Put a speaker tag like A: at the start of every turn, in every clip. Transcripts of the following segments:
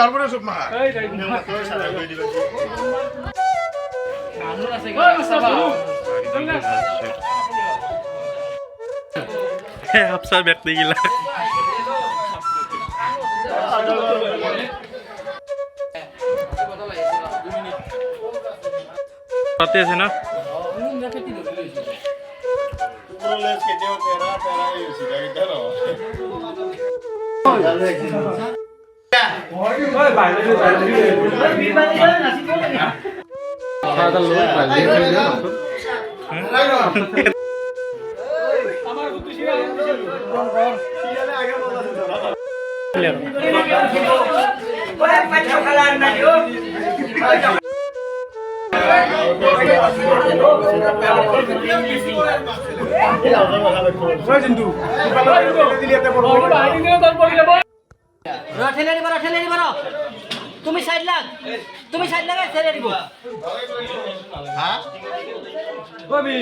A: তারপরে সব মা
B: आपसा व्यक्ति गिला आते हैं ना
C: তুমি সাইড লাগ ছেড়ে দিব
A: হ্যাঁ
B: পল্লবী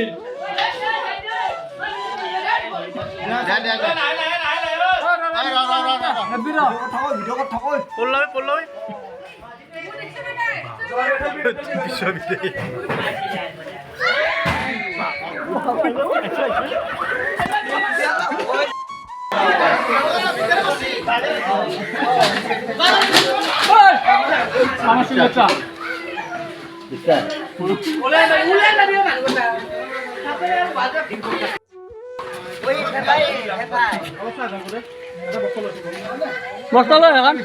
C: বস্তা লয় এখন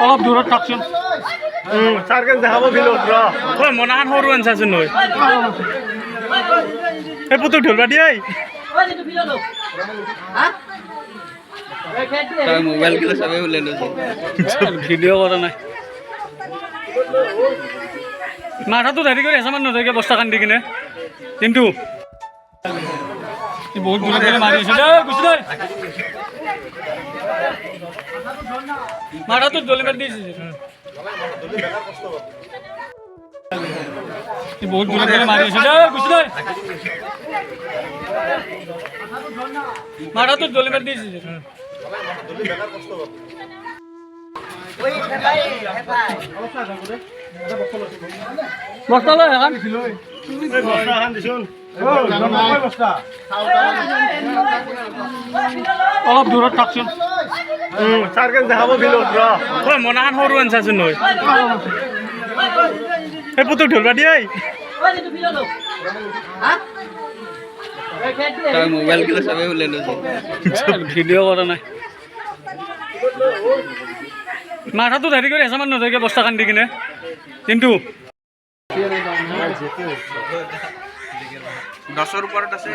B: অলপ দূৰত থাকচোন মনাহান সৰু আনচাচোন নৈ সেই পুতুক ধৰিবা দিয়ে
D: মোবাইল গিলা সবে উলাই লৈছে
B: ভিডিঅ' কৰা নাই মাথাটো ধাৰি কৰি আছে মান নধৰিকে বস্তা কান্দি কিনে কিন্তু বহুত দূৰত গ'লে মাৰি আছে দেই গুচি দেই মাথাটো দলি মাৰি দিছে বহুত দূৰত গ'লে মাৰি আছে দেই গুচি দেই মাথাটো দলি মাৰি দিছে বস্তা লয় এখন অলপ দূৰত থাকচোন মনাহান সৰু আনচাচোন নৈ সেই পুতুক ধৰিবা দিয়ে
D: মোবাইল গিলা সবে উলাই লৈছে
B: ভিডিঅ' কৰা নাই মাথাটো ধাৰি কৰি আছে মান নধৰিকে বস্তা কান্দি কিনে কিন্তু
A: 10ৰ ওপৰত আছে